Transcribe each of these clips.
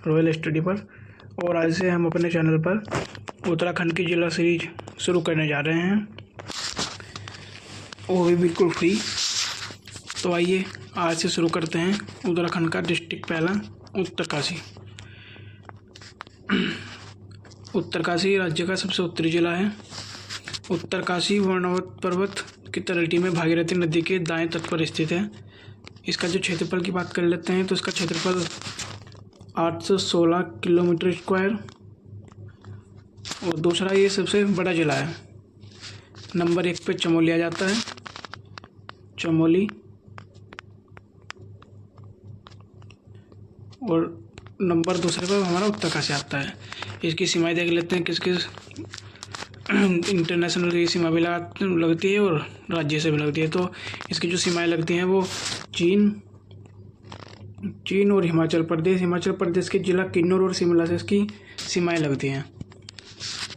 Royal study पर। और आज से हम अपने चैनल पर उत्तराखंड की जिला सीरीज शुरू करने जा रहे हैं, वो भी बिल्कुल फ्री। तो आइए आज से शुरू करते हैं। उत्तराखंड का डिस्ट्रिक्ट पहला उत्तरकाशी। उत्तरकाशी राज्य का सबसे उत्तरी जिला है। उत्तरकाशी वर्णवत पर्वत की तलहटी में भागीरथी नदी के दाएं तट पर स्थित है। इसका जो क्षेत्रफल की बात कर लेते हैं तो इसका क्षेत्रफल 816 किलोमीटर स्क्वायर, और दूसरा ये सबसे बड़ा जिला है। नंबर 1 पे चमोली आ जाता है, चमोली। और नंबर दूसरे पर हमारा उत्तरकाशी आता है। इसकी सीमाएं देख लेते हैं, किस किस इंटरनेशनल की सीमा भी लगती है और राज्य से भी लगती है। तो इसकी जो सीमाएं लगती हैं वो चीन और हिमाचल प्रदेश के जिला किन्नौर और शिमला से इसकी सीमाएं लगती हैं।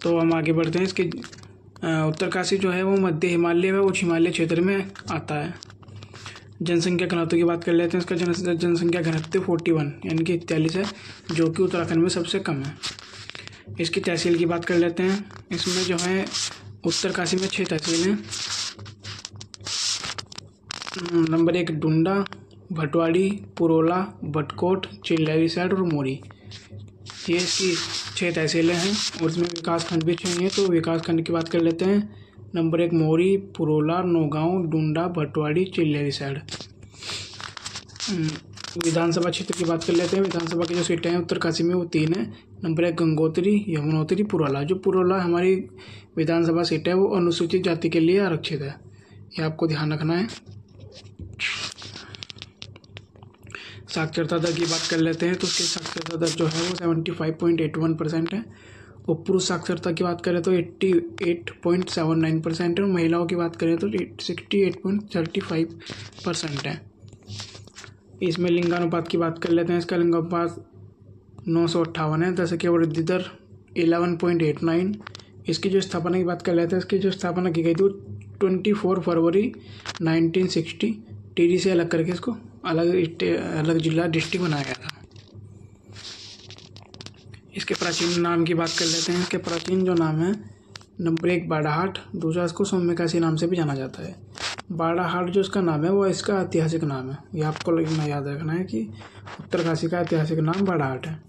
तो हम आगे बढ़ते हैं। इसके उत्तरकाशी जो है वो मध्य हिमालय व उच्च हिमालय क्षेत्र में आता है। जनसंख्या घनत्व की बात कर लेते हैं। इसका जनसंख्या घनत्व 41 यानी कि 41 है, जो कि उत्तराखंड में सबसे कम है। इसकी तहसील की बात कर लेते हैं। इसमें जो है उत्तरकाशी में 6 तहसील हैं। नंबर 1 डुंडा, भटवाड़ी, पुरोला, भटकोट, चिल्लैरी साइड और मोरी। ये इसकी 6 तहसीलें हैं और इसमें विकासखंड भी 6 हैं। तो विकासखंड की बात कर लेते हैं। नंबर 1 मोरी, पुरोला, नौगांव, डुंडा, भटवाड़ी, चिल्लैरी साइड। विधानसभा क्षेत्र की बात कर लेते हैं। विधानसभा की जो सीटें हैं उत्तरकाशी में वो 3 हैं। नंबर 1 गंगोत्री, यमुनोत्री, पुरोला। जो पुरोला हमारी विधानसभा सीट है वो अनुसूचित जाति के लिए आरक्षित है, ये आपको ध्यान रखना है। साक्षरता दर की बात कर लेते हैं तो उसकी साक्षरता दर जो है वो 75.81% है। और पुरुष साक्षरता की बात करें तो 88.79% है। और महिलाओं की बात करें तो 68.35% है। इसमें लिंगानुपात की बात कर लेते हैं। इसका लिंगानुपात 958 है। जनसंख्या वृद्धि दर 11.89। इसकी जो स्थापना की बात कर लेते हैं, इसकी जो स्थापना की गई थी 24 फरवरी 1960। टिहरी से अलग करके इसको अलग जिला डिस्ट्रिक्ट बनाया गया था। इसके प्राचीन नाम की बात कर लेते हैं। इसके प्राचीन जो नाम है, नंबर 1 बाड़ाहाट, दूसरा इसको सौम्यकाशी नाम से भी जाना जाता है। बाड़ाहाट जो इसका नाम है वो इसका ऐतिहासिक नाम है, ये आपको याद रखना है कि उत्तरकाशी का ऐतिहासिक नाम बाड़ाहाट है।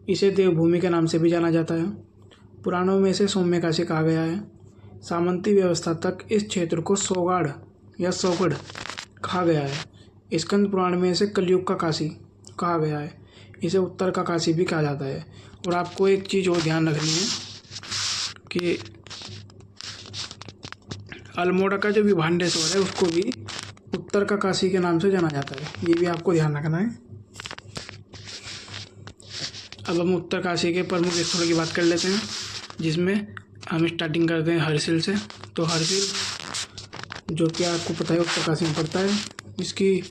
इसे देवभूमि के नाम से भी जाना जाता है। पुराणों में इसे सौम्यकाशी कहा गया है। सामंती व्यवस्था तक इस क्षेत्र को सोगाड़ या सोगढ़ कहा गया है। स्कंद पुराण में इसे कलयुग का काशी कहा गया है। इसे उत्तर का काशी भी कहा जाता है। और आपको एक चीज़ और ध्यान रखनी है कि अल्मोड़ा का जो विभांडेश्वर है उसको भी उत्तर का काशी के नाम से जाना जाता है, ये भी आपको ध्यान रखना है। अब हम उत्तरकाशी के प्रमुख स्थलों की बात कर लेते हैं, जिसमें हम स्टार्टिंग करते हैं हरसिल से। तो हरसिल जो कि आपको पता है उत्तरकाशी में पड़ता है। इसकी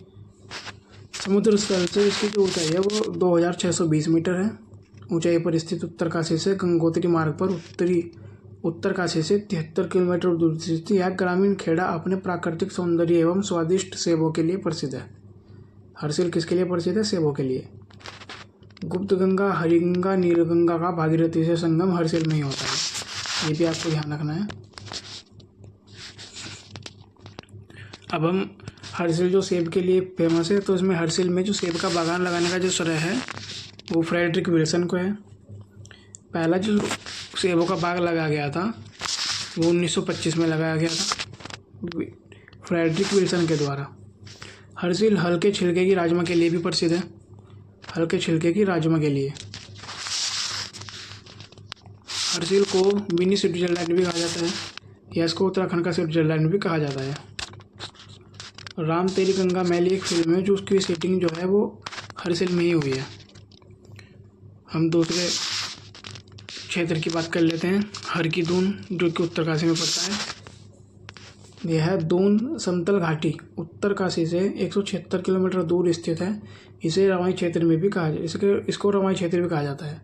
समुद्र स्थल से इसकी जो ऊंचाई है वो 2620 मीटर है। ऊंचाई पर स्थित उत्तरकाशी से गंगोत्री मार्ग पर उत्तरकाशी से 73 किलोमीटर दूर स्थित यह ग्रामीण खेड़ा अपने प्राकृतिक सौंदर्य एवं स्वादिष्ट सेबों के लिए प्रसिद्ध है। हरसिल किसके लिए प्रसिद्ध है? सेबों के लिए। गुप्त गंगा, हरिगंगा, नीलगंगा का भागीरथी से संगम हरसिल में ही होता है, ये भी आपको ध्यान रखना है। अब हम हरसिल जो सेब के लिए फेमस है, तो इसमें हरसिल में जो सेब का बागान लगाने का जो श्रेय है वो फ्रेडरिक विल्सन को है। पहला जो सेबों का बाग लगाया गया था वो 1925 में लगाया गया था फ्रेडरिक विल्सन के द्वारा। हरसिल हल्के छिलके की राजमा के लिए भी प्रसिद्ध है, हल्के छिलके की राजमा के लिए। हरसिल को मिनी स्विट्जरलैंड भी कहा जाता है, या इसको उत्तराखंड का स्विट्जरलैंड भी कहा जाता है। राम तेरी गंगा मैली एक फिल्म है जो उसकी सेटिंग जो है वो हरसिल में ही हुई है। हम दूसरे क्षेत्र की बात कर लेते हैं, हर की दून, जो कि उत्तरकाशी में पड़ता है। यह दून समतल घाटी उत्तरकाशी से 176 किलोमीटर दूर स्थित है। इसे रवाई क्षेत्र में भी इसको रवाई क्षेत्र भी कहा जाता है।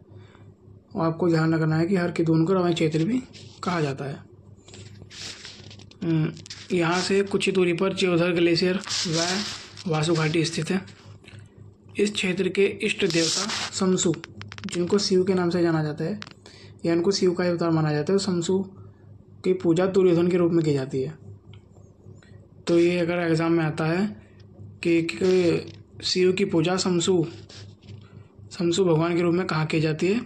और आपको ध्यान रखना है कि हर की दून को रवाई क्षेत्र भी कहा जाता है। यहाँ से कुछ ही दूरी पर चियोधर ग्लेशियर व वासु घाटी स्थित है। इस क्षेत्र के इष्ट देवता शमसु, जिनको शिव के नाम से जाना जाता है या इनको शिव का अवतार माना जाता है, शमसु की पूजा दुर्योधन के रूप में की जाती है। तो ये अगर एग्ज़ाम में आता है कि शिव की पूजा शमसु भगवान के रूप में कहाँ की जाती है,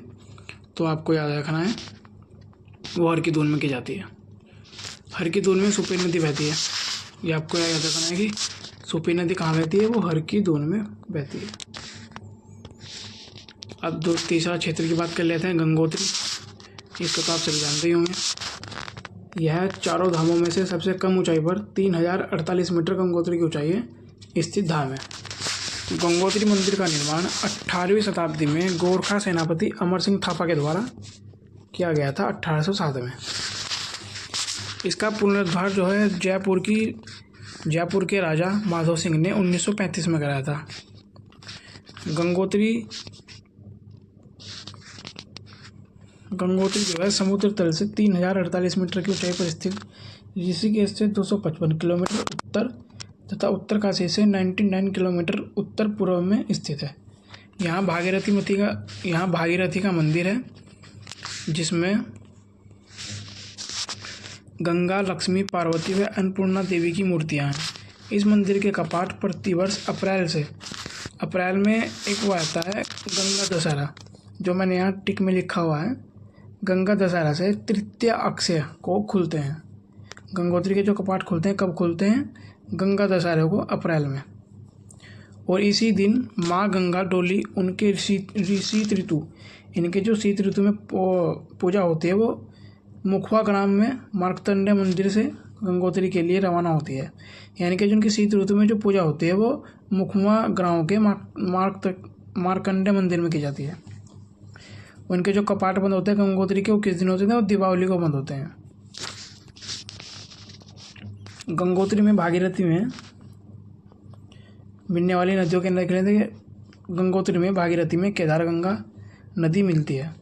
तो आपको याद रखना है वो हर की दून में की जाती है। हर की दून में सुपी नदी बहती है। ये आपको याद रखना है कि सुपी नदी कहाँ बहती है, वो हर की दून में बहती है। अब तीसरा क्षेत्र की बात कर लेते हैं, गंगोत्री। इसको तो आप सभी जानते ही होंगे। यह चारों धामों में से सबसे कम ऊंचाई पर 3048 मीटर गंगोत्री की ऊंचाई है स्थित धाम है। गंगोत्री मंदिर का निर्माण 18वीं शताब्दी में गोरखा सेनापति अमर सिंह थापा के द्वारा किया गया था 1807 में। इसका पुनरुद्धार जो है जयपुर के राजा माधव सिंह ने 1935 में कराया था। गंगोत्री जो है समुद्र तल से 3048 मीटर की ऊंचाई पर स्थित ऋषिकेश से 255 किलोमीटर उत्तर तथा उत्तरकाशी से 99 किलोमीटर उत्तर पूर्व में स्थित है। यहाँ भागीरथी का मंदिर है, जिसमें गंगा, लक्ष्मी, पार्वती व अन्नपूर्णा देवी की मूर्तियाँ हैं। इस मंदिर के कपाट प्रतिवर्ष अप्रैल में एक वो आता है गंगा दशहरा, जो मैंने यहाँ टिक में लिखा हुआ है। गंगा दशहरा से तृतीय अक्षय को खुलते हैं। गंगोत्री के जो कपाट खुलते हैं कब खुलते हैं? गंगा दशहरे को अप्रैल में। और इसी दिन माँ गंगा डोली उनके शीत ऋतु, इनके जो शीत ऋतु में पूजा होती है, वो मुखवा ग्राम में मार्कंडे मंदिर से गंगोत्री के लिए रवाना होती है। यानी कि जो उनकी शीत ऋतु में जो पूजा होती है वो मुखवा गांव के मार्कंडे मंदिर में की जाती है। उनके जो कपाट बंद होते हैं गंगोत्री के, वो किस दिन होते हैं? वो दीपावली को बंद होते हैं। गंगोत्री में भागीरथी में मिलने वाली नदियों के अंदर थे। गंगोत्री में भागीरथी में केदार गंगा नदी मिलती है।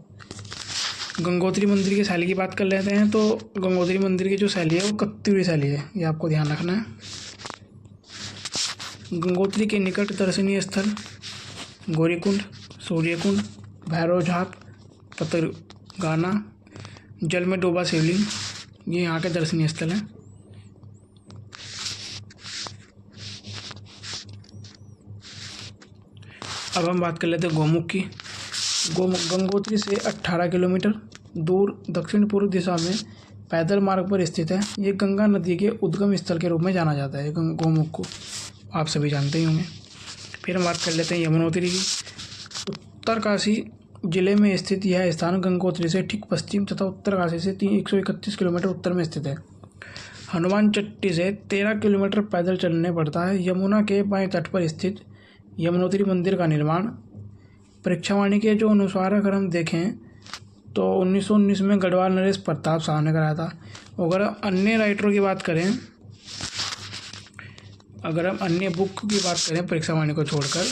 गंगोत्री मंदिर की शैली की बात कर लेते हैं। तो गंगोत्री मंदिर की जो शैली है वो कत्यूरी शैली है, ये आपको ध्यान रखना है। गंगोत्री के निकट दर्शनीय स्थल गौरीकुंड, सूर्यकुंड, भैरव झाप, पतरगाना, जल में डूबा शिवलिंग, ये यहाँ के दर्शनीय स्थल हैं। अब हम बात कर लेते हैं गौमुख की। गंगोत्री से 18 किलोमीटर दूर दक्षिण पूर्व दिशा में पैदल मार्ग पर स्थित है। ये गंगा नदी के उद्गम स्थल के रूप में जाना जाता है। गौमुख को आप सभी जानते ही होंगे। फिर हम बात कर लेते हैं यमुनोत्री की। उत्तरकाशी जिले में स्थित यह स्थान गंगोत्री से ठीक पश्चिम तथा उत्तरकाशी से 131 किलोमीटर उत्तर में स्थित है। हनुमान चट्टी से 13 किलोमीटर पैदल चलने पड़ता है। यमुना के बाएं तट पर स्थित यमुनोत्री मंदिर का निर्माण परीक्षावाणी के जो अनुसार अगर हम देखें तो 1919 में गढ़वाल नरेश प्रताप शाह ने कराया था। अगर अन्य राइटरों की बात करें, अगर हम अन्य बुक की बात करें परीक्षावाणी को छोड़कर,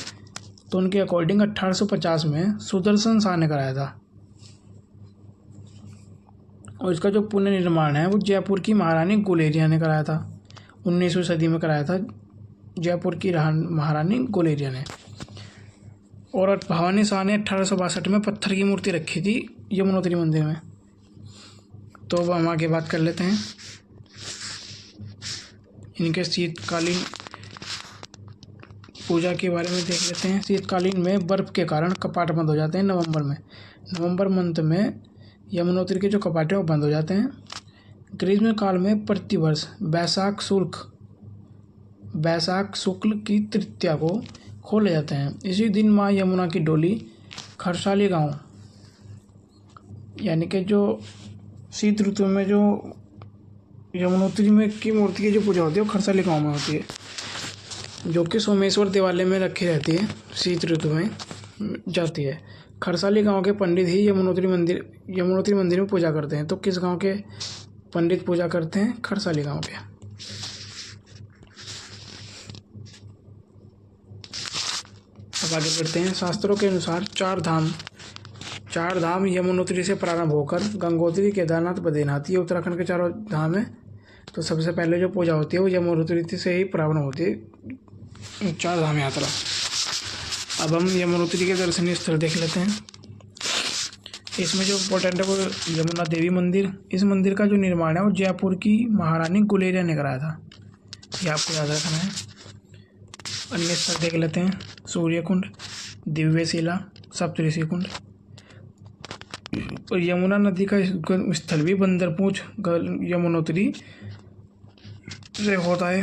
तो उनके अकॉर्डिंग 1850 में सुदर्शन शाह ने कराया था। और इसका जो पुनर्निर्माण है वो जयपुर की महारानी गुलेरिया ने कराया था। 19वीं सदी में कराया था जयपुर की महारानी गुलेरिया ने। और भवानी शाह ने 1862 में पत्थर की मूर्ति रखी थी यमुनोत्री मंदिर में। तो अब हम आगे बात कर लेते हैं इनके शीतकालीन पूजा के बारे में देख लेते हैं। शीतकालीन में बर्फ़ के कारण कपाट बंद हो जाते हैं नवंबर मंथ में यमुनोत्री के जो कपाट हैं वो बंद हो जाते हैं। ग्रीष्म काल में प्रतिवर्ष बैसाख शुक्ल की तृतीया को खोले जाते हैं। इसी दिन माँ यमुना की डोली खरसाली गांव, यानी कि जो शीत ऋतु में जो यमुनोत्री में की मूर्ति की जो पूजा होती है वो खरसाली गांव में होती है, जो कि सोमेश्वर देवालय में रखी रहती है। शीत ऋतु में जाती है। खरसाली गांव के पंडित ही यमुनोत्री मंदिर में पूजा करते हैं। तो किस गांव के पंडित पूजा करते हैं? खरसाली गांव के। अब आगे बढ़ते हैं। शास्त्रों के अनुसार चार धाम यमुनोत्री से प्रारंभ होकर गंगोत्री, केदारनाथ, बद्रीनाथ, ये उत्तराखंड के चारों धाम हैं। तो सबसे पहले जो पूजा होती है वो यमुनोत्री से ही प्रारंभ होती है, 4 धाम यात्रा। अब हम यमुनोत्री के दर्शनीय स्थल देख लेते हैं। इसमें जो इम्पोर्टेंट है वो यमुना देवी मंदिर। इस मंदिर का जो निर्माण है वो जयपुर की महारानी गुलेरिया ने कराया था, ये आपको याद रखना है। अन्य स्थल देख लेते हैं। सूर्यकुंड, दिव्यशिला, सप्तऋषि कुंड। और यमुना नदी का स्थल भी बंदरपूंछ यमुनोत्री से होता है।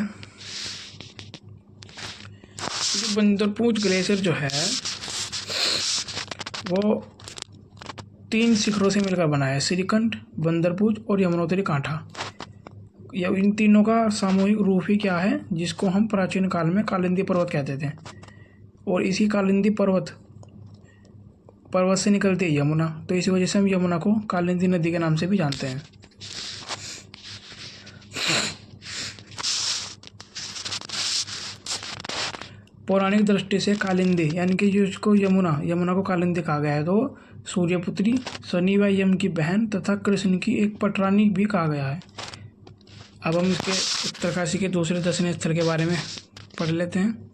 जो बंदरपूंछ ग्लेशियर जो है वो 3 शिखरों से मिलकर बना है, श्रीकंठ, बंदरपूंछ और यमुनोत्री कांठा। या इन तीनों का सामूहिक रूप ही क्या है, जिसको हम प्राचीन काल में कालिंदी पर्वत कहते थे। और इसी कालिंदी पर्वत से निकलती है यमुना, तो इसी वजह से हम यमुना को कालिंदी नदी के नाम से भी जानते हैं। पौराणिक दृष्टि से कालिंदी यानी कि जिसको यमुना को कालिंदी कहा गया है, तो सूर्यपुत्री, शनि व यम की बहन तथा कृष्ण की एक पटरानी भी कहा गया है। अब हम इसके उत्तरकाशी के दूसरे दर्शनीय स्थल के बारे में पढ़ लेते हैं।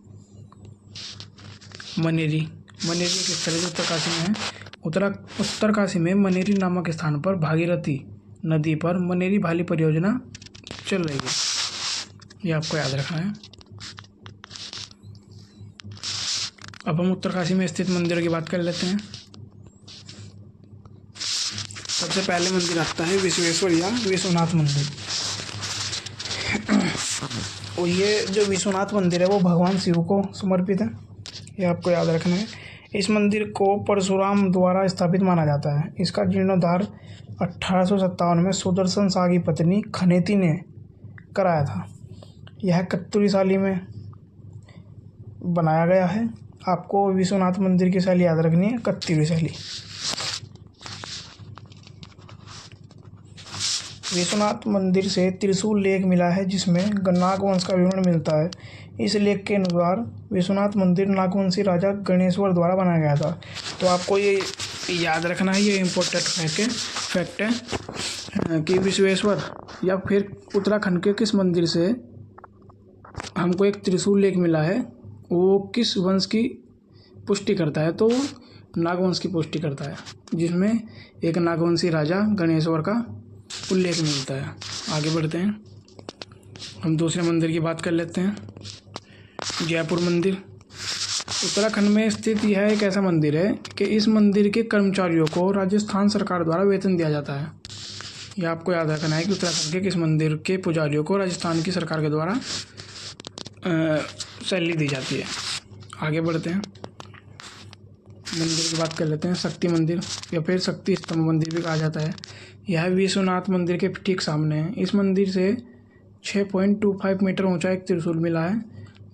मनेरी एक स्थल जो उत्तरकाशी में है। उत्तरकाशी में मनेरी नामक स्थान पर भागीरथी नदी पर मनेरी भाली परियोजना चल रही है, ये आपको याद रखना है। अब हम उत्तरकाशी में स्थित मंदिरों की बात कर लेते हैं। सबसे पहले मंदिर आता है विश्वेश्वर या विश्वनाथ मंदिर। और ये जो विश्वनाथ मंदिर है वो भगवान शिव को समर्पित है, ये आपको याद रखना है। इस मंदिर को परशुराम द्वारा स्थापित माना जाता है। इसका जीर्णोद्धार 1857 में सुदर्शन शाह की पत्नी खनेती ने कराया था। यह कत्तूरी शैली में बनाया गया है। आपको विश्वनाथ मंदिर की शैली याद रखनी है, कत्तूरी शैली। विश्वनाथ मंदिर से त्रिशूल लेख मिला है, जिसमें नागवंश का विवरण मिलता है। इस लेख के अनुसार विश्वनाथ मंदिर नागवंशी राजा गणेश्वर द्वारा बनाया गया था। तो आपको ये याद रखना है, ये इम्पोर्टेंट फैक्ट है कि विश्वेश्वर या फिर उत्तराखंड के किस मंदिर से हमको एक त्रिशूल लेख मिला है, वो किस वंश की पुष्टि करता है, तो नागवंश की पुष्टि करता है, जिसमें एक नागवंशी राजा गणेश्वर का उल्लेख मिलता है। आगे बढ़ते हैं, हम दूसरे मंदिर की बात कर लेते हैं। जयपुर मंदिर उत्तराखंड में स्थित यह एक ऐसा मंदिर है कि इस मंदिर के कर्मचारियों को राजस्थान सरकार द्वारा वेतन दिया जाता है। यह आपको याद रखना है कि उत्तराखंड के किस मंदिर के पुजारियों को राजस्थान की सरकार के द्वारा सैलरी दी जाती है। आगे बढ़ते हैं, मंदिर की बात कर लेते हैं। शक्ति मंदिर या फिर शक्ति स्तंभ मंदिर भी कहा जाता है। यह विश्वनाथ मंदिर के ठीक सामने है। इस मंदिर से 6.25 मीटर ऊंचा एक त्रिशूल मिला है,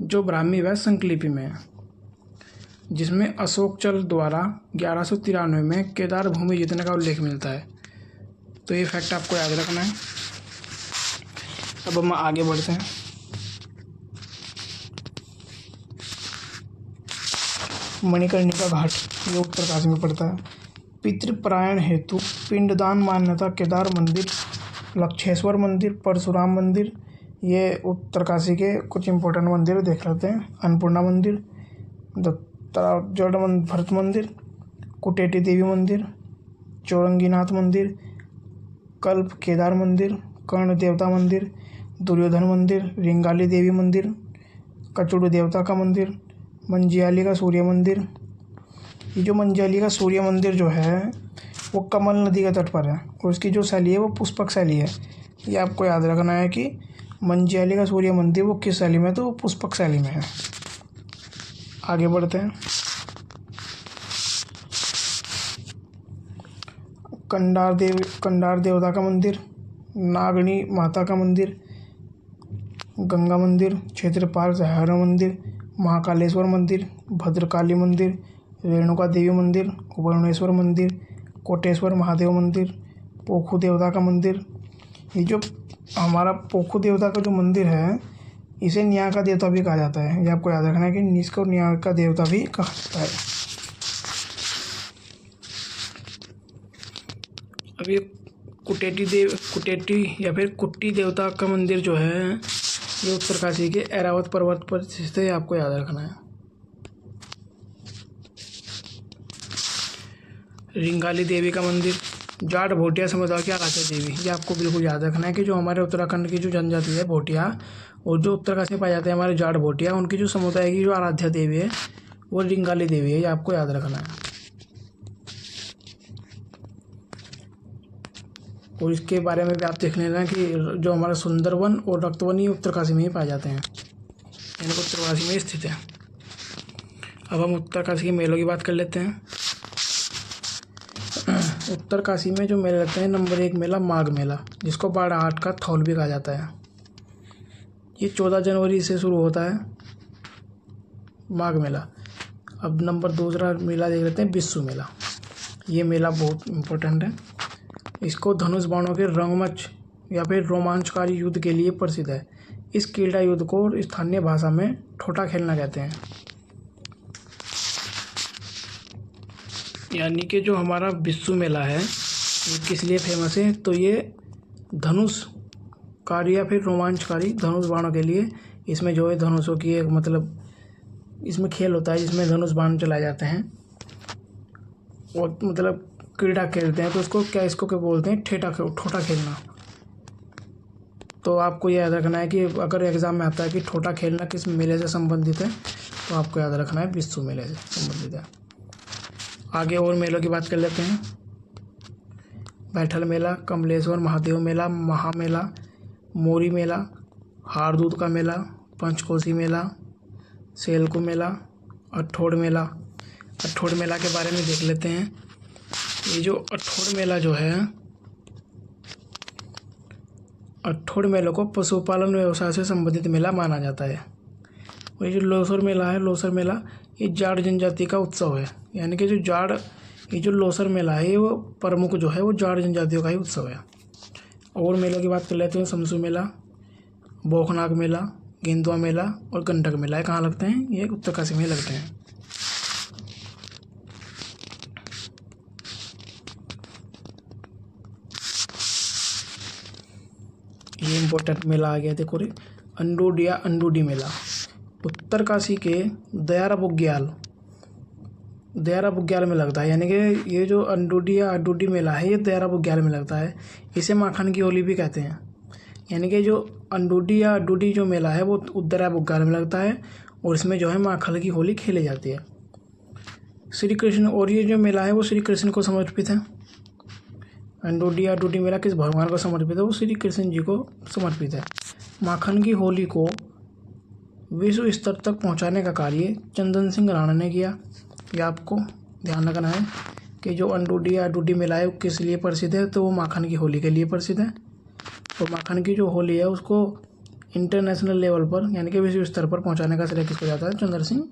जो ब्राह्मी व संकलिपि में है, जिसमें अशोकचल द्वारा 1193 में केदार भूमि जीतने का उल्लेख मिलता है। तो ये फैक्ट आपको याद रखना है। अब हम आगे बढ़ते हैं। मणिकर्णिका घाट, ये उत्तरकाशी में पड़ता है। पितृपरायण हेतु पिंडदान मान्यता केदार मंदिर, लक्षेश्वर मंदिर, परशुराम मंदिर, ये उत्तरकाशी के कुछ इंपॉर्टेंट मंदिर देख लेते हैं। अन्नपूर्णा मंदिर, भरत मंदिर, कुटेटी देवी मंदिर, चौरंगीनाथ मंदिर, कल्प केदार मंदिर, कर्ण देवता मंदिर, दुर्योधन मंदिर, रिंगाली देवी मंदिर, कचुड़ देवता का मंदिर, मंजियाली का सूर्य मंदिर। ये जो मंजियाली का सूर्य मंदिर जो है वो कमल नदी के तट पर है, और उसकी जो शैली है वो पुष्पक शैली है। ये आपको याद रखना है कि मंजियाली का सूर्य मंदिर वो किस शैली में है, तो वो पुष्पक शैली में है। आगे बढ़ते हैं। कंडार देवता का मंदिर, नागणी माता का मंदिर, गंगा मंदिर, क्षेत्रपाल सहरा मंदिर, महाकालेश्वर मंदिर, भद्रकाली मंदिर, रेणुका देवी मंदिर, वरुणेश्वर मंदिर, कोटेश्वर महादेव मंदिर, पोखू देवता का मंदिर। ये जो हमारा पोखू देवता का जो मंदिर है, इसे न्याय का देवता भी कहा जाता है। ये आपको याद रखना है कि इसको न्याय का देवता भी कहा जाता है। अब ये कुटेटी या फिर कुट्टी देवता का मंदिर जो है, ये उत्तरकाशी के ऐरावत पर्वत पर स्थित है, आपको याद रखना है। रिंगाली देवी का मंदिर, जाट भोटिया समुदाय की आराध्य देवी। ये आपको बिल्कुल याद रखना है कि जो हमारे उत्तराखंड की जो जनजाति है भोटिया, और जो उत्तरकाशी में पाए जाते हैं हमारे जाट भोटिया, उनकी जो समुदाय की जो आराध्य देवी है वो रिंगाली देवी है। ये आपको याद रखना है। और इसके बारे में भी आप देख लेना कि जो हमारा सुंदरवन और रक्तवन ये उत्तरकाशी में ही पाए जाते हैं, यानी कि उत्तरकाशी में स्थित है। अब हम उत्तरकाशी के मेलों की बात कर लेते हैं। उत्तरकाशी में जो मेले लगते हैं, नंबर 1 मेला माघ मेला, जिसको बाड़ाहाट का थौल भी कहा जाता है। ये 14 जनवरी से शुरू होता है माघ मेला। अब नंबर 2 मेला देख लेते हैं बिस्सू मेला। ये मेला बहुत इम्पोर्टेंट है। इसको धनुष बाणों के रंगमंच या फिर रोमांचकारी युद्ध के लिए प्रसिद्ध है। इस क्रीड़ा युद्ध को स्थानीय भाषा में ठोटा खेलना कहते हैं। यानी कि जो हमारा बिस्सू मेला है ये किस लिए फेमस है, तो ये धनुषकारी या फिर रोमांचकारी धनुष बाणों के लिए। इसमें जो है धनुषों की एक मतलब इसमें खेल होता है जिसमें धनुष बाण चलाए जाते हैं और मतलब क्रीड़ा खेलते हैं। तो उसको क्या बोलते हैं, ठोटा खेलना। तो आपको याद रखना है कि अगर एग्ज़ाम में आता है कि ठोटा खेलना किस मेले से संबंधित है, तो आपको याद रखना है बिस्सू मेले से संबंधित है। आगे और मेलों की बात कर लेते हैं। बैठल मेला, कमलेश्वर महादेव मेला, महामेला, मोरी मेला, हारदूत का मेला, पंचकोसी मेला, सेलकू मेला, अठोड़ मेला। अठोड़ मेला के बारे में देख लेते हैं। ये जो अठोड़ मेला जो है, अठोड़ मेले को पशुपालन व्यवसाय से संबंधित मेला माना जाता है। और ये जो लोसर मेला है, लोसर मेला ये जाट जनजाति का उत्सव है। यानी कि ये जो लोसर मेला है वो प्रमुख जो है वो जाट जनजातियों का ही उत्सव है। और मेलों की बात कर लेते हैं। समसू मेला, बोखनाग मेला, गेंदुआ मेला और गंडक मेला। ये कहाँ लगते हैं, ये उत्तरकाशी में लगते हैं। ये इम्पोर्टेंट मेला आ गया, देखो रे, अंडोडिया अंडूडी मेला। उत्तरकाशी के दयारा बुग्याल में लगता है। यानी कि ये जो अंडूडी मेला है ये दयारा बुग्याल में लगता है। इसे माखन की होली भी कहते हैं। यानी कि जो अंडूडी जो मेला है वो दयारा बुग्याल में लगता है और इसमें जो है माखन की होली खेली जाती है। श्री कृष्ण, और ये जो मेला है वो श्री कृष्ण को समर्पित है। अंडूडी मेला किस भगवान को समर्पित है, वो श्री कृष्ण जी को समर्पित है। माखन की होली को विश्व स्तर तक पहुंचाने का कार्य चंदन सिंह राणा ने किया। यह आपको ध्यान रखना है कि जो अंडूडी मेला है वो किस लिए प्रसिद्ध है, तो वो माखन की होली के लिए प्रसिद्ध है। और माखन की जो होली है उसको इंटरनेशनल लेवल पर यानी कि विश्व स्तर पर पहुंचाने का श्रेय किसको जाता है, चंदन सिंह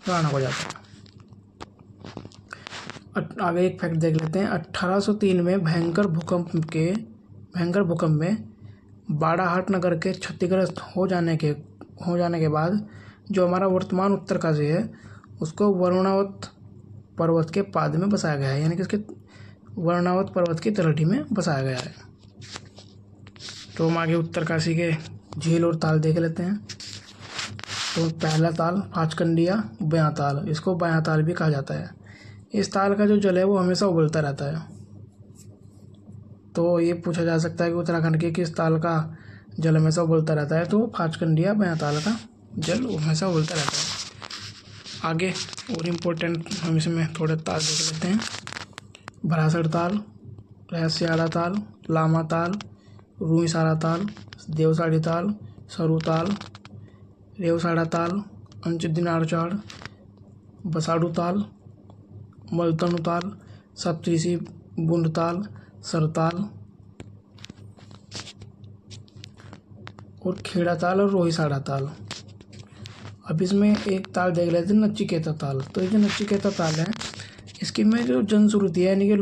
राणा को जाता है। आगे एक फैक्ट देख लेते हैं। 1803 में भयंकर भूकंप में बाड़ाहाट नगर के क्षतिग्रस्त हो जाने के बाद जो हमारा वर्तमान उत्तरकाशी है उसको वरुणावत पर्वत के पाद में बसाया गया है। यानी कि इसके वरुणावत पर्वत की तलहटी में बसाया गया है। तो हम आगे उत्तरकाशी के झील और ताल देख लेते हैं। तो पहला ताल पाँचकंडिया बयां ताल, इसको बयां ताल भी कहा जाता है। इस ताल का जो जल है वो हमेशा उबलता रहता है। तो ये पूछा जा सकता है कि उत्तराखंड के किस ताल का जल हमेशा उबलता रहता है, तो पाँचकंडिया बयां ताल का जल हमेशा उबलता रहता है। आगे और इम्पोर्टेंट हम इसमें थोड़े ताल देख लेते हैं। भरासड़ ताल, रहस्याड़ा ताल, लामा ताल, रूईसारा ताल, देवसाड़ी ताल, सरू ताल, रेवसाड़ा ताल, अंचदिनारचाड़, बसाड़ू ताल, मलतनु ताल, सप्तऋषि बुंड ताल, सरताल और खेड़ा ताल और रोहिसाड़ा ताल। अब इसमें एक ताल देख लेते हैं, नचिकेता ताल। तो ये जो नचिकेता ताल है इसकी में जो जनश्रुति है यानी कि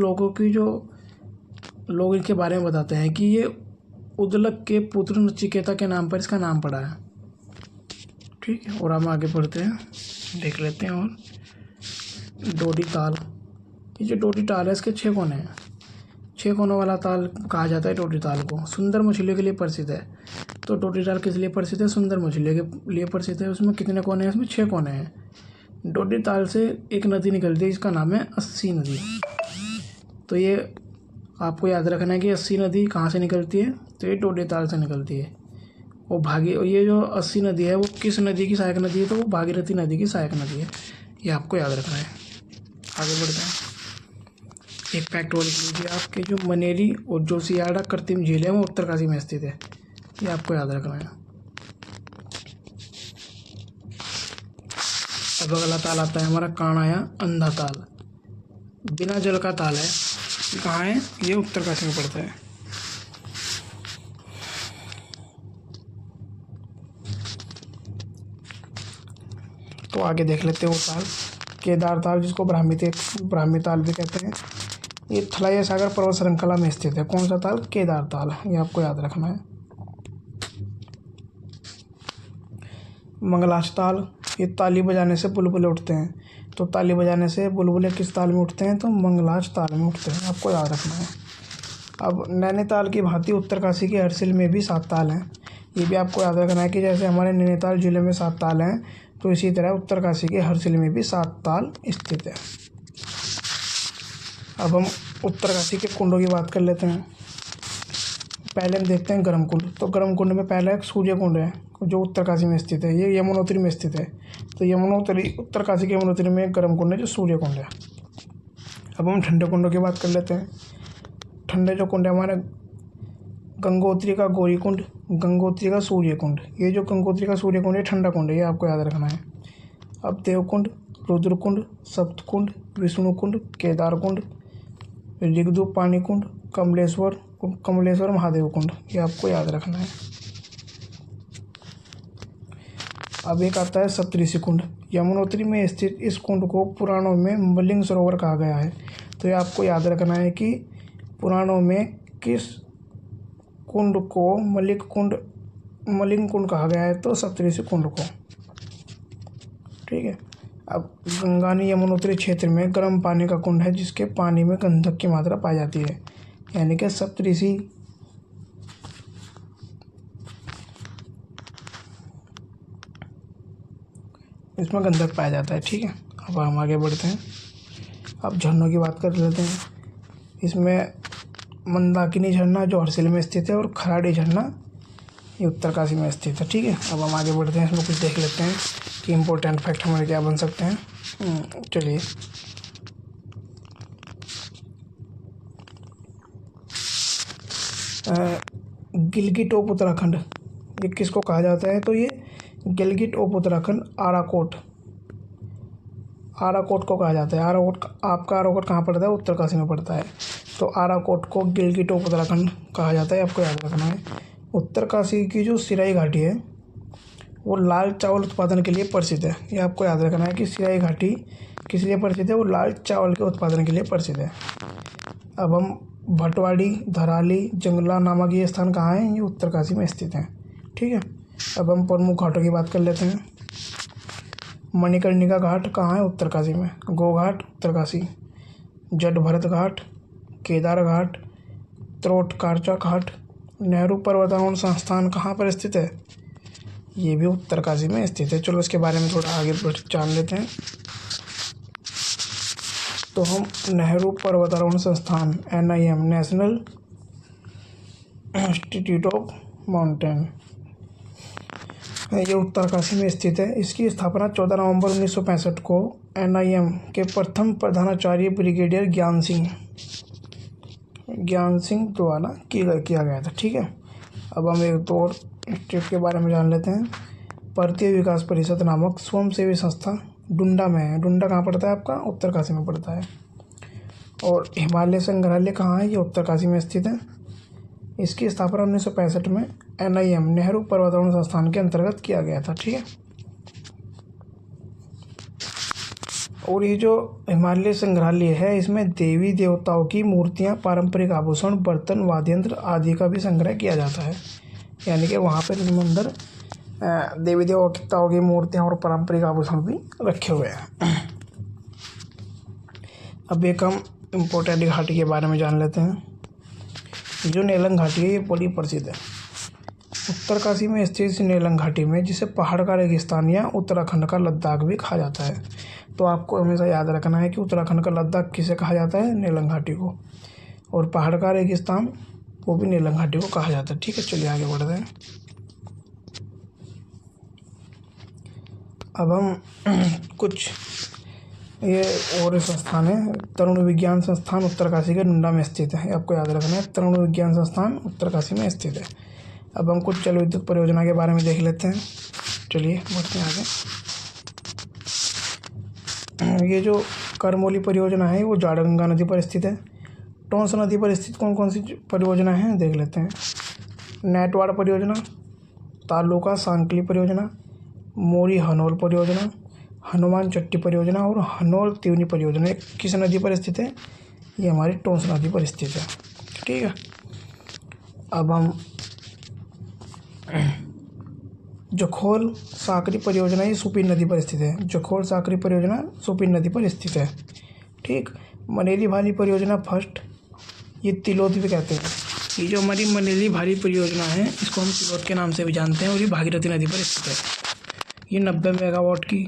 लोग इनके बारे में बताते हैं कि ये उदलक के पुत्र नचिकेता के नाम पर इसका नाम पड़ा है। ठीक है, और हम आगे बढ़ते हैं, देख लेते हैं। और डोडी ताल, ये जो डोडी ताल है इसके 6 कोने हैं। 6 कोनों वाला ताल कहा जाता है डोडी ताल को। सुंदर मछलियों के लिए प्रसिद्ध है। तो डोडी ताल किस लिए प्रसिद्ध है, सुंदर मछलियों के लिए प्रसिद्ध है। उसमें कितने कोने हैं, इसमें 6 कोने हैं। डोडी ताल से एक नदी निकलती है जिसका नाम है अस्सी नदी। तो ये आपको याद रखना है कि अस्सी नदी कहाँ से निकलती है, तो ये टोडे ताल से निकलती है। और ये जो अस्सी नदी है वो किस नदी की सहायक नदी है, तो वो भागीरथी नदी की सहायक नदी है। ये आपको याद रखना है। आगे बढ़ते हैं। एक फैक्ट और लिख लीजिए आपके, जो मनेरी और जोशियाड़ा कृत्रिम झील है वो उत्तरकाशी में स्थित है। ये आपको याद रखना है। अब अगला ताल आता है हमारा काणाया अंधा ताल। बिना जल का ताल है। कहाँ है? ये उत्तरकाशी में पड़ता है। तो आगे देख लेते हैं वो ताल, केदार ताल, जिसको ब्राह्मी ताल भी कहते हैं। ये थलाइया सागर पर्वत श्रृंखला में स्थित है। कौन सा ताल? केदार ताल। ये आपको याद रखना है। मंगलाच ताल, ये ताली बजाने से बुलबुले उठते हैं। तो ताली बजाने से बुलबुले किस ताल में उठते हैं? तो मंगलाच ताल में उठते हैं। आपको याद रखना है। अब नैनीताल की भांति उत्तरकाशी के हरसिल में भी 7 ताल हैं। ये भी आपको याद रखना है कि जैसे हमारे नैनीताल जिले में 7 ताल हैं, तो इसी तरह उत्तरकाशी के हरसिल में भी 7 ताल स्थित है। अब हम उत्तरकाशी के कुंडों की बात कर लेते हैं। पहले हम देखते हैं गर्म कुंड। तो गर्म कुंड में पहला एक सूर्य कुंड है जो उत्तरकाशी में स्थित है। ये यमुनोत्री में स्थित है। तो उत्तरकाशी के यमुनोत्री में एक गर्म कुंड है जो सूर्य कुंड है। अब हम ठंडे कुंडों की बात कर लेते हैं। ठंडे जो कुंड है हमारे, गंगोत्री का गौरी कुंड, गंगोत्री का सूर्य कुंड। ये जो गंगोत्री का सूर्य कुंड है ठंडा कुंड है, ये आपको याद रखना है। अब देवकुंड, रुद्रकुंड, सप्तकुंड, विष्णु कुंड, केदार कुंड, ऋगदू पानी कुंड, कमलेश्वर महादेव कुंड, ये आपको याद रखना है। अब एक आता है सप्तऋषि कुंड। यमुनोत्री में स्थित इस कुंड को पुराणों में मलिंग सरोवर कहा गया है। तो ये आपको याद रखना है कि पुराणों में किस कुंड को मलिंग कुंड कहा गया है, तो सप्तऋषि कुंड को। ठीक है। अब गंगानी यमुनोत्री क्षेत्र में गर्म पानी का कुंड है जिसके पानी में गंधक की मात्रा पाई जाती है, यानी कि सप्तऋषि इसमें गंधक पाया जाता है। ठीक है। अब हम आगे बढ़ते हैं। अब झरनों की बात कर लेते हैं। इसमें मंदाकिनी झरना जो हरसिल में स्थित है, और खराड़ी झरना ये उत्तरकाशी में स्थित है। ठीक है। अब हम आगे बढ़ते हैं। इसमें कुछ देख लेते हैं कि इम्पोर्टेंट फैक्ट हमारे क्या बन सकते हैं। चलिए, गिलगिट ऑफ उत्तराखंड, ये किसको कहा जाता है? तो ये गिलगिट ऑफ उत्तराखंड आराकोट को कहा जाता है। आराकोट कहाँ पड़ता है? उत्तरकाशी में पड़ता है। तो आराकोट को गिलगिट ऑफ उत्तराखंड कहा जाता है, आपको याद रखना है। उत्तरकाशी की जो सिराई घाटी है वो लाल चावल उत्पादन के लिए प्रसिद्ध है। ये आपको याद रखना है कि सिराई घाटी किस लिए प्रसिद्ध है? वो लाल चावल के उत्पादन के लिए प्रसिद्ध है। अब हम भटवाड़ी, धराली, जंगला नामक ये स्थान कहाँ हैं? ये उत्तरकाशी में स्थित हैं। ठीक है। अब हम प्रमुख घाटों की बात कर लेते हैं। मणिकर्णिका घाट कहाँ है? उत्तरकाशी में। गोघाट उत्तरकाशी, जट भरत घाट, केदार घाट, त्रोटकारचा घाट, नेहरू पर्वतारोहण संस्थान कहाँ पर स्थित है? ये भी उत्तरकाशी में स्थित है। चलो इसके बारे में थोड़ा आगे जान लेते हैं। तो हम नेहरू पर्वतारोहण संस्थान NIM, national institute of mountain, ये उत्तरकाशी में स्थित है। इसकी स्थापना 14 नवंबर 1965 को NIM के प्रथम प्रधानाचार्य ब्रिगेडियर ज्ञान सिंह द्वारा किया गया था। ठीक है। अब हम एक दो और इंस्टीट्यूट के बारे में जान लेते हैं। भारतीय विकास परिषद नामक स्वयंसेवी संस्था डुंडा में है। डुंडा कहाँ पड़ता है? आपका उत्तरकाशी में पड़ता है। और हिमालय संग्रहालय कहाँ है? ये उत्तरकाशी में स्थित है। इसकी स्थापना 1965 में NIM, नेहरू पर्वतारोहण संस्थान के अंतर्गत किया गया था। ठीक है। और ये जो हिमालय संग्रहालय है इसमें देवी देवताओं की मूर्तियाँ, पारंपरिक आभूषण, बर्तन, वाद्य यंत्र आदि का भी संग्रह किया जाता है। यानी कि वहाँ पर इसमें अंदर देवी देवताओं की मूर्तियाँ और पारंपरिक आभूषण भी रखे हुए हैं। अब एक हम इम्पोर्टेंट घाटी के बारे में जान लेते हैं। जो नेलंग घाटी है ये बड़ी प्रसिद्ध है। उत्तरकाशी में स्थित नेलंग घाटी में, जिसे पहाड़ का रेगिस्तान या उत्तराखंड का लद्दाख भी कहा जाता है, तो आपको हमेशा याद रखना है कि उत्तराखंड का लद्दाख किसे कहा जाता है, नीलम घाटी को, और पहाड़ का रेगिस्तान वो भी नीलम घाटी को कहा जाता है। ठीक है, चलिए आगे बढ़ते हैं। अब हम कुछ ये और संस्थान है। तरुण विज्ञान संस्थान उत्तरकाशी के डुंडा में स्थित है, आपको याद रखना है, तरुण विज्ञान संस्थान उत्तरकाशी में स्थित है। अब हम कुछ जल विद्युत परियोजना के बारे में देख लेते हैं। चलिए बढ़ते हैं आगे। ये जो करमोली परियोजना है वो जाड़गंगा नदी पर स्थित है। टोंस नदी पर स्थित कौन कौन सी परियोजना है देख लेते हैं। नेटवाड़ परियोजना, तालुका सांकली परियोजना, मोरी हनोल परियोजना, हनुमान चट्टी परियोजना और हनोल त्यूनी परियोजना। ये किस नदी पर स्थित है, ये हमारी टोंस नदी पर स्थित है। ठीक है, अब हम जखोल साकरी परियोजना ये सुपीन नदी पर स्थित है। जखोल साकरी परियोजना सुपीन नदी पर स्थित है। ठीक, मनेली भाली परियोजना फर्स्ट, ये तिलोद भी कहते हैं। ये जो हमारी मनेली भाली परियोजना है इसको हम तिलोद के नाम से भी जानते हैं और ये भागीरथी नदी पर स्थित है। ये 90 मेगावाट की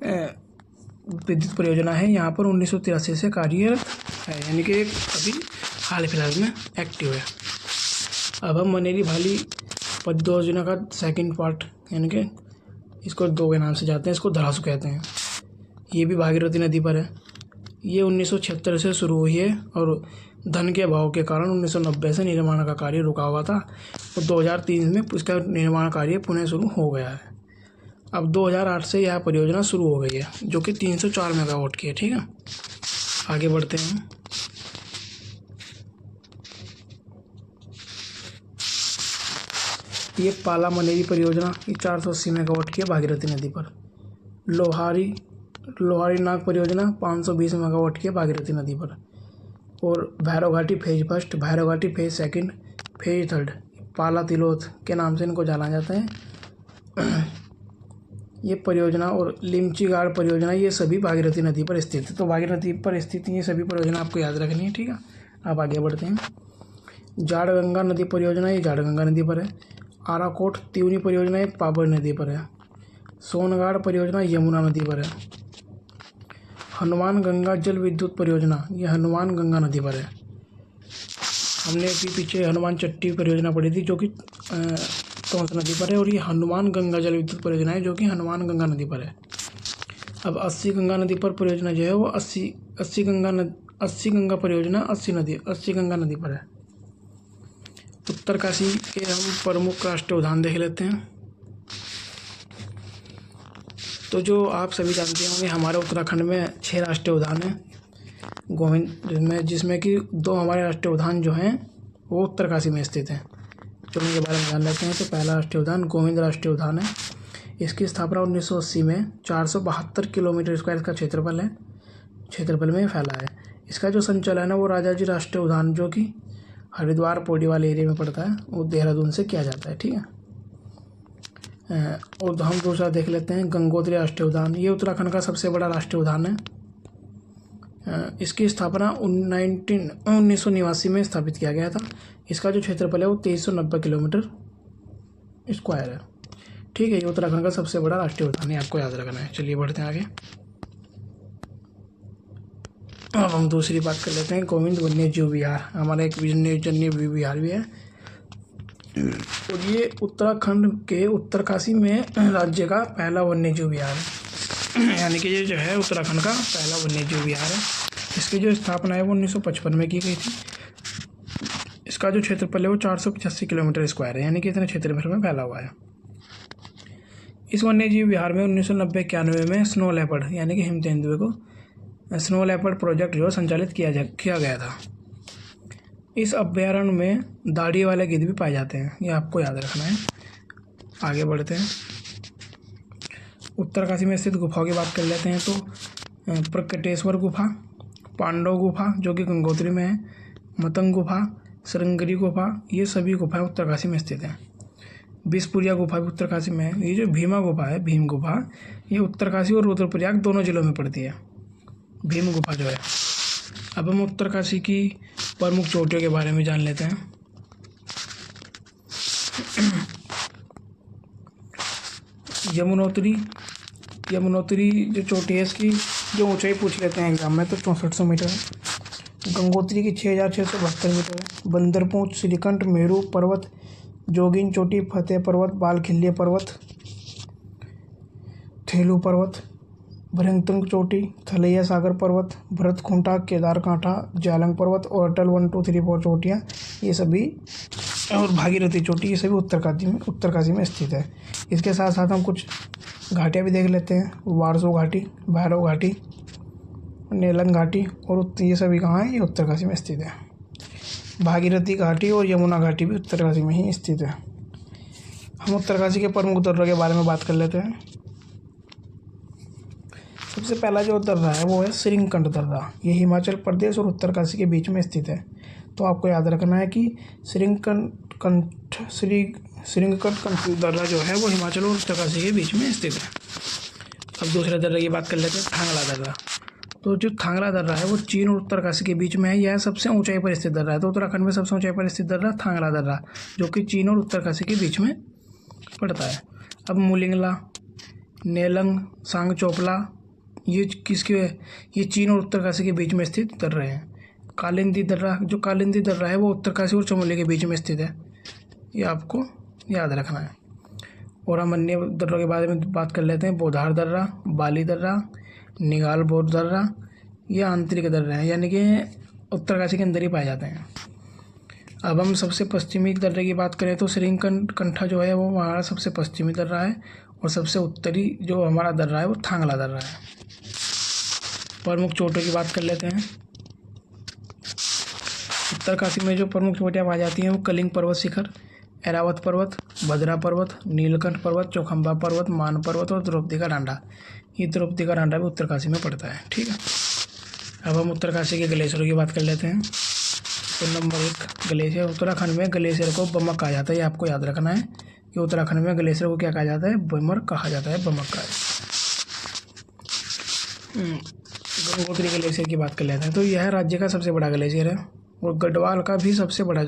विद्युत परियोजना है। यहाँ पर 1983 से कार्यरत है, यानी कि एक अभी हाल फिलहाल में एक्टिव है। अब हम मनेली भाली परियोजना का सेकंड पार्ट, यानी कि इसको 2 के नाम से जाते हैं, इसको धरासू कहते हैं। ये भी भागीरथी नदी पर है। ये 1976 से शुरू हुई है और धन के अभाव के कारण 1990 से निर्माण का कार्य रुका हुआ था और 2003 में इसका निर्माण कार्य पुनः शुरू हो गया है। अब 2008 से यह परियोजना शुरू हो गई है, जो कि 304 मेगावाट की है। ठीक है, आगे बढ़ते हैं। ये पाला मनेरी परियोजना ये 480 मेगावाट की है भागीरथी नदी पर। लोहारी नाग परियोजना 520 मेगावाट की है भागीरथी नदी पर। और भैरव घाटी फेज फर्स्ट, भैरव घाटी फेज सेकंड, फेज थर्ड पाला तिलोथ के नाम से इनको जाना जाता है। ये परियोजना और लिमचीगाड़ परियोजना ये सभी भागीरथी नदी पर स्थित है। तो भागीरथी पर स्थित ये सभी परियोजना आपको याद रखनी है। ठीक है, अब आगे बढ़ते हैं। जाड़गंगा नदी परियोजना ये जाड़गंगा नदी पर है। आराकोट त्यूनी परियोजना ये पाबर नदी पर है। सोनगाड़ परियोजना यमुना नदी पर है। हनुमान गंगा जल विद्युत परियोजना ये हनुमान गंगा नदी पर है। हमने अभी पीछे हनुमान चट्टी परियोजना पढ़ी थी जो कि टोंस नदी पर है, और ये हनुमान गंगा जल विद्युत परियोजना है जो कि हनुमान गंगा नदी पर है। अब 80 गंगा नदी पर परियोजना जो है वो 80 गंगा परियोजना 80 गंगा नदी पर है। उत्तरकाशी के हम प्रमुख राष्ट्रीय उद्यान देख लेते हैं। तो जो आप सभी जानते होंगे हमारे उत्तराखंड में 6 राष्ट्रीय उद्यान हैं गोविंद, जिसमें कि 2 हमारे राष्ट्रीय उद्यान जो हैं वो उत्तरकाशी में स्थित हैं। तो उनके बारे में जान लेते हैं। तो पहला राष्ट्रीय उद्यान गोविंद राष्ट्रीय उद्यान है। इसकी स्थापना 1980 में 472 किलोमीटर स्क्वायर का क्षेत्रफल में फैला है। इसका जो संचालन है वो राजाजी राष्ट्रीय उद्यान जो कि हरिद्वार पौड़ी वाले एरिया में पड़ता है, वो देहरादून से किया जाता है। ठीक है, और हम दूसरा देख लेते हैं गंगोत्री राष्ट्रीय उद्यान। ये उत्तराखंड का सबसे बड़ा राष्ट्रीय उद्यान है। इसकी स्थापना 1989 में स्थापित किया गया था। इसका जो क्षेत्रफल है वो 2390 किलोमीटर स्क्वायर है। ठीक है, ये उत्तराखंड का सबसे बड़ा राष्ट्रीय उद्यान है, आपको याद रखना है। चलिए बढ़ते हैं आगे। अब हम दूसरी बात कर लेते हैं गोविंद वन्यजीव विहार। हमारा एक वन्यजीव विहार भी है और ये उत्तराखंड के उत्तरकाशी में राज्य का पहला वन्यजीव विहार है, यानी कि ये जो है उत्तराखंड का पहला वन्यजीव विहार है। इसकी जो स्थापना है वो 1955 में की गई थी। इसका जो क्षेत्रफल है वो 485 किलोमीटर स्क्वायर है, यानी कि इतने क्षेत्रफल में फैला हुआ है। इस वन्यजीव विहार में 1990-91 में स्नो लेपर्ड यानी कि हिम तेंदुए को स्नो लेपर्ड प्रोजेक्ट जो संचालित किया गया था। इस अभ्यारण्य में दाढ़ी वाले गिद्ध भी पाए जाते हैं, ये आपको याद रखना है। आगे बढ़ते हैं। उत्तरकाशी में स्थित गुफाओं की बात कर लेते हैं। तो प्रकटेश्वर गुफा, पांडव गुफा जो कि गंगोत्री में है, मतंग गुफा, श्रृंगेरी गुफा, ये सभी गुफाएं उत्तरकाशी में स्थित हैं। बिसपुरिया गुफा भी उत्तरकाशी में है। ये जो भीमा गुफा है, भीम गुफा, ये उत्तरकाशी और रुद्रप्रयाग दोनों जिलों में पड़ती है, भीम गुफा जो है। अब हम उत्तरकाशी की प्रमुख चोटियों के बारे में जान लेते हैं। यमुनोत्री जो चोटी है इसकी जो ऊंचाई पूछ लेते हैं एग्जाम में तो 6400 मीटर है। गंगोत्री की 6672 मीटर है। बंदरपूंछ, श्रीकंठ, मेरू पर्वत, जोगिन चोटी, फतेह पर्वत, बालखिल्य पर्वत, थेलू पर्वत, भृंगतुंग चोटी, थलैया सागर पर्वत, भरतखुंटा, केदारकांठा, जालंग पर्वत और अटल 1 2 3 4 चोटियाँ ये सभी, और भागीरथी चोटी, ये सभी उत्तरकाशी में स्थित है। इसके साथ साथ हम कुछ घाटियाँ भी देख लेते हैं। वारसो घाटी, भैरव घाटी, नेलंग घाटी, और ये सभी कहाँ हैं? ये उत्तरकाशी में स्थित है। भागीरथी घाटी और यमुना घाटी भी उत्तरकाशी में ही स्थित है। हम उत्तरकाशी के प्रमुख दर्रों के बारे में बात कर लेते हैं। सबसे पहला जो दर्रा है वो है श्रीकंठ दर्रा। ये हिमाचल प्रदेश और उत्तरकाशी के बीच में स्थित है। तो आपको याद रखना है कि श्रीकंठ दर्रा जो है वो हिमाचल और उत्तरकाशी के बीच में स्थित है। अब दूसरे दर्रे की बात कर लेते हैं, थांगला दर्रा। तो जो थांगला दर्रा है वो चीन और उत्तरकाशी के बीच में है। यह सबसे ऊंचाई पर स्थित दर्रा है। तो उत्तराखंड में सबसे ऊंचाई पर स्थित दर्रा थांगला दर्रा, जो कि चीन और उत्तरकाशी के बीच में पड़ता है। अब मुलिंगला, नेलंग, सांग चोपला, ये चीन और उत्तरकाशी के बीच में स्थित दर्रे हैं। कालिंदी दर्रा, जो कालिंदी दर्रा है वो उत्तरकाशी और चमोली के बीच में स्थित है। ये आपको याद रखना है। और हम अन्य दर्रों के बारे में बात कर लेते हैं। बोधार दर्रा, बाली दर्रा, निगाल बोध दर्रा, ये आंतरिक दर्रे हैं, यानी कि उत्तरकाशी के अंदर ही पाए जाते हैं। अब हम सबसे पश्चिमी दर्रे की बात करें तो श्रीकंठ जो है वो हमारा सबसे पश्चिमी दर्रा है, और सबसे उत्तरी जो हमारा दर्रा है वो थांगला दर्रा है। प्रमुख चोटियों की बात कर लेते हैं। उत्तरकाशी में जो प्रमुख चोटियाँ पाई जाती हैं वो कलिंग पर्वत शिखर, ऐरावत पर्वत, भद्रा पर्वत, नीलकंठ पर्वत, चौखंबा पर्वत, मान पर्वत और द्रौपदी का डांडा। ये द्रौपदी का डांडा भी उत्तरकाशी में पड़ता है। ठीक है। अब हम उत्तरकाशी के ग्लेशियरों की बात कर लेते हैं। तो नंबर 1 ग्लेशियर। उत्तराखंड में ग्लेशियर को बमक कहा जाता है। ये आपको याद रखना है कि उत्तराखंड में ग्लेशियर को क्या कहा जाता है? बमक कहा जाता है, बमक का। गंगोत्री ग्लेशियर की बात कर लेते हैं। तो यह राज्य का सबसे बड़ा ग्लेशियर है और गढ़वाल का भी सबसे बड़ा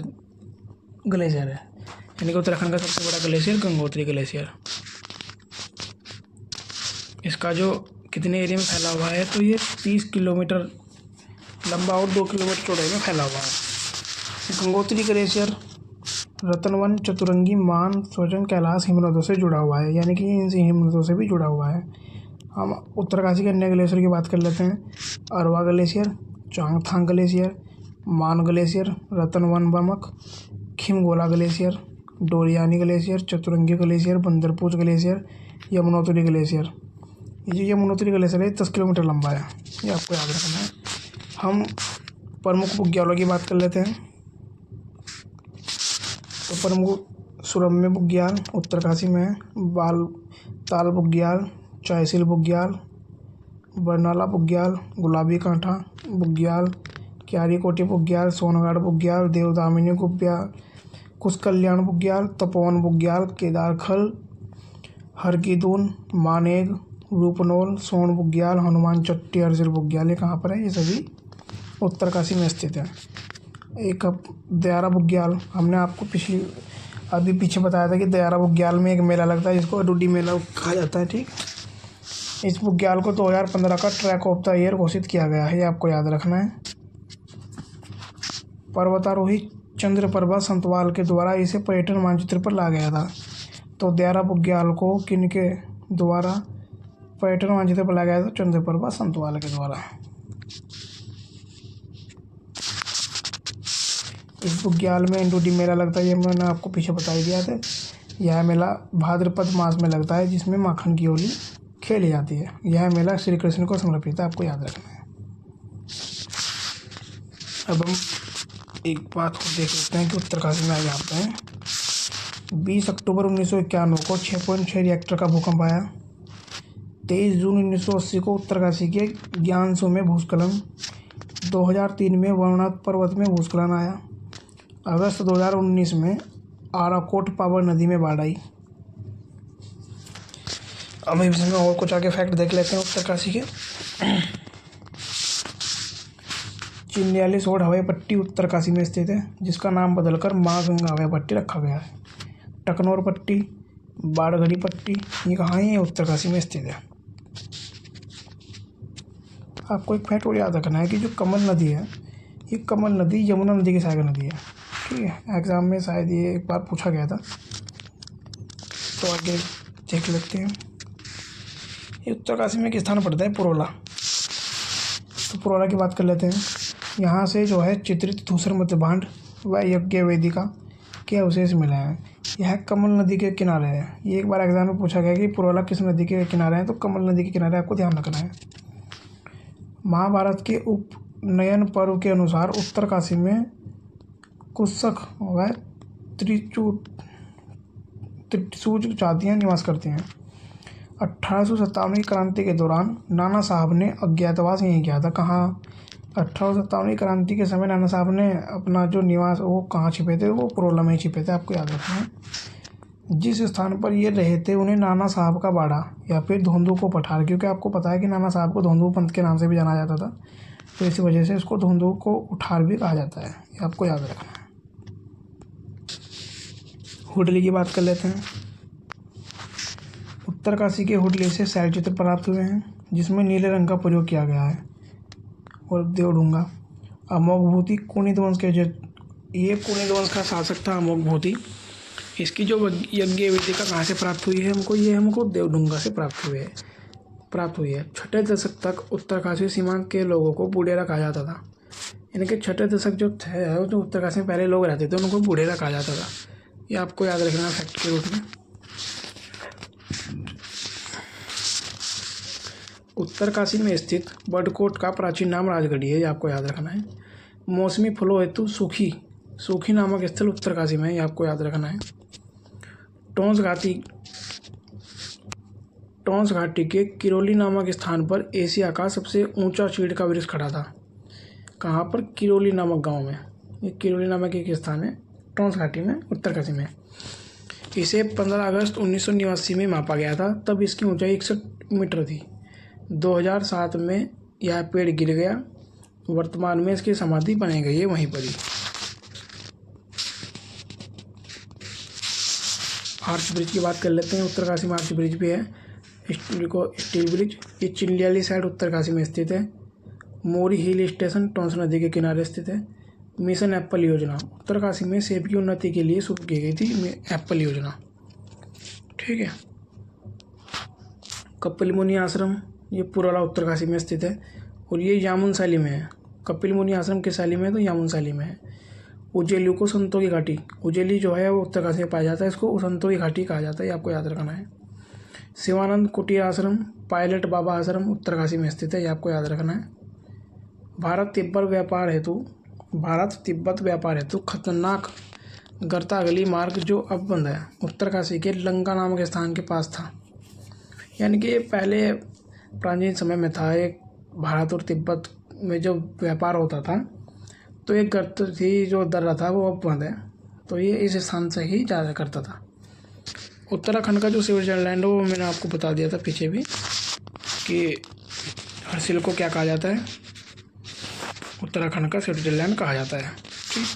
ग्लेशियर है, यानी कि उत्तराखंड का सबसे बड़ा ग्लेशियर गंगोत्री ग्लेशियर। इसका जो कितने एरिया में फैला हुआ है तो ये 30 किलोमीटर लंबा और 2 किलोमीटर चौड़ाई में फैला हुआ है। गंगोत्री ग्लेशियर रतनवन, चतुरंगी, मान, सोजन, कैलाश हिमनदों से जुड़ा हुआ है, यानी कि इन हिमनदों से भी जुड़ा हुआ है। हम उत्तरकाशी के अन्य ग्लेशियर की बात कर लेते हैं। Arwa glacier, Changthang glacier, Maan glacier, Ratanvan Bamak, Khimgola glacier, Doriyani glacier, Chaturangi glacier, Bandarpunch glacier, Yamunotri glacier. ये जो यमुनोत्री ग्लेशियर है 10 किलोमीटर लंबा है, ये आपको याद रखना है। हम प्रमुख बुग्यालों की बात कर लेते हैं। तो प्रमुख सुरम्य बुग्याल उत्तरकाशी में है। ताल बुग्याल, चायसिल बुग्याल, बरनाला बुग्याल, गुलाबी कांठा बुग्याल, क्यारी कोटी बुग्याल, सोनगढ़ बुग्याल, देवदामिनी बुग्याल, कुशकल्याण बुग्याल, तपोवन बुग्याल, केदारखल, हरकीदून, मानेग, रूपनौल, सोन बुग्याल, हनुमान चट्टी, हरसिल बुग्याल, ये कहाँ पर है? ये सभी उत्तरकाशी में स्थित है। एक दयारा बुग्याल, हमने आपको अभी पीछे बताया था कि दयारा बुग्याल में एक मेला लगता है जिसको अडूडी मेला कहा जाता है। ठीक, इस बुग्याल को 2015 का ट्रैक ऑफ द ईयर घोषित किया गया है, ये आपको याद रखना है। पर्वतारोही चंद्रप्रभा संतवाल के द्वारा इसे पर्यटन मानचित्र पर लाया गया था। तो दयारा बुग्याल को किनके द्वारा पर्यटन मानचित्र पर लाया गया था? चंद्रप्रभा संतवाल के द्वारा। इस बुग्याल में इंडोडी मेला लगता है, ये मैंने आपको पीछे बता ही दिया था। यह मेला भाद्रपद मास में लगता है जिसमें माखन की होली खेली जाती है। यह मेला श्री कृष्ण को समर्पित है, आपको याद रखना है। अब हम एक बात को देख लेते हैं कि उत्तरकाशी में यहाँ पे हैं। 20 अक्टूबर 1991 को 6.6 रिएक्टर का भूकंप आया। 23 जून 1980 को उत्तरकाशी के ज्ञानसू में भूस्खलन। 2003 में वर्णनाथ पर्वत में भूस्खलन आया। अगस्त 2019 में आराकोट पावर नदी में बाढ़ आई। अब इसमें और कुछ आगे फैक्ट देख लेते हैं उत्तरकाशी के। चिन्यालीस रोड हवाई पट्टी उत्तरकाशी में स्थित है, जिसका नाम बदलकर माँ गंगा हवाई पट्टी रखा गया है। टकनौर पट्टी, बाड़गढ़ी पट्टी, ये कहाँ है? उत्तरकाशी में स्थित है। आपको एक फैक्ट और याद रखना है कि जो कमल नदी है, ये कमल नदी यमुना नदी की सहायक नदी है। ठीक है, एग्ज़ाम में शायद ये एक बार पूछा गया था, तो आगे देख लेते हैं। ये उत्तरकाशी में एक स्थान पड़ता है पुरोला। तो पुरोला की बात कर लेते हैं। यहाँ से जो है चित्रित धूसर मध्यभांड व यज्ञ वेदिका के अवशेष मिले हैं। यह कमल नदी के किनारे है। ये एक बार एग्जाम में पूछा गया कि पुरोला किस नदी के किनारे है, तो कमल नदी के किनारे आपको ध्यान रखना है। महाभारत के उपनयन पर्व के अनुसार उत्तरकाशी में कुत्सक व त्रिशूज जातियाँ निवास करती हैं। 1857 की क्रांति के दौरान नाना साहब ने अज्ञातवास यहीं किया था। कहाँ? 1857 की क्रांति के समय नाना साहब ने अपना जो निवास वो कहाँ छिपे थे, वो पुरोला में ही छिपे थे। आपको याद रखना है। जिस स्थान पर ये रहे थे उन्हें नाना साहब का बाड़ा या फिर धोंदू को पठार, क्योंकि आपको पता है कि नाना साहब को धोंदू पंथ के नाम से भी जाना जाता था, तो इसी वजह से इसको धोंदू को उठार भी कहा जाता है। ये आपको याद रखना है। हुडली की बात कर लेते हैं। उत्तरकाशी के हुडली से शैल चित्र प्राप्त हुए हैं, जिसमें नीले रंग का प्रयोग किया गया है। और देवडूंगा अमोघभूति कुणिद वंश के ये कुणिद वंश का शासक था अमोघभूति। इसकी जो यज्ञ वेदिका कहाँ से प्राप्त हुई है हमको, ये हमको देवडूंगा से प्राप्त हुई है। 6 दशक तक उत्तरकाशी सीमांत के लोगों को बुढ़ेरा कहा जाता था। इनके 6 दशक जो थे, जो उत्तरकाशी में पहले लोग रहते थे, उनको बुढ़ेरा कहा जाता था। ये आपको याद रखना फैक्ट के रूप में। उत्तरकाशी में स्थित बडकोट का प्राचीन नाम राजगढ़ी है। ये आपको याद रखना है। मौसमी फलों हेतु सूखी नामक स्थल उत्तरकाशी में है। ये आपको याद रखना है। टोंस घाटी के किरोली नामक स्थान पर एशिया का सबसे ऊंचा चीड़ का वृक्ष खड़ा था। कहाँ पर? किरोली नामक गांव में। ये किरोली नामक एक स्थान है टोंस घाटी में, उत्तरकाशी में। इसे 15 अगस्त 1989 में मापा गया था। तब इसकी ऊंचाई 61 मीटर थी। 2007 में यह पेड़ गिर गया। वर्तमान में इसकी समाधि बनाई गई है वहीं पर ही। आर्च ब्रिज की बात कर लेते हैं। उत्तरकाशी में आर्च ब्रिज भी है। स्टील ब्रिज, ये चिंडियाली साइड उत्तरकाशी में स्थित है। मोरी हिल स्टेशन टोंस नदी के किनारे स्थित है। मिशन एप्पल योजना उत्तरकाशी में सेब की उन्नति के लिए शुरू की गई थी, एप्पल योजना। ठीक है। कपिल मुनि आश्रम, ये पुरोला उत्तरकाशी में स्थित है और ये यामुन शैली में है। कपिल मुनि आश्रम किस शैली में है? तो यामुन शैली में है। उजेली को संतों की घाटी, उजेली जो है वो उत्तरकाशी में पाया जाता है, इसको संतों की घाटी कहा जाता है। ये आपको याद रखना है। शिवानंद कुटीर आश्रम, पायलट बाबा आश्रम उत्तरकाशी में स्थित है। ये आपको याद रखना है। भारत तिब्बत व्यापार हेतु खतरनाक गर्तागली मार्ग जो अब बंद है, उत्तरकाशी के लंका नामक स्थान के पास था। यानी कि पहले प्राचीन समय में था, एक भारत और तिब्बत में जो व्यापार होता था, तो एक गर्त थी जो दर्रा था वो अब बंद है, तो ये इस स्थान से ही ज़्यादा करता था। उत्तराखंड का जो स्विट्जरलैंड है वो मैंने आपको बता दिया था पीछे भी कि हर्सिल को क्या कहा जाता है, उत्तराखंड का स्विट्जरलैंड कहा जाता है। ठीक।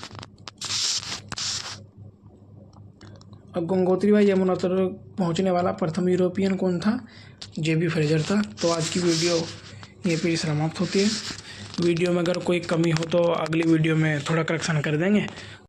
अब गंगोत्री व यमुना तक पहुँचने वाला प्रथम यूरोपियन कौन था? जेबी फ्रेजर था। तो आज की वीडियो यहीं पर समाप्त होती है। वीडियो में अगर कोई कमी हो तो अगली वीडियो में थोड़ा करेक्शन कर देंगे।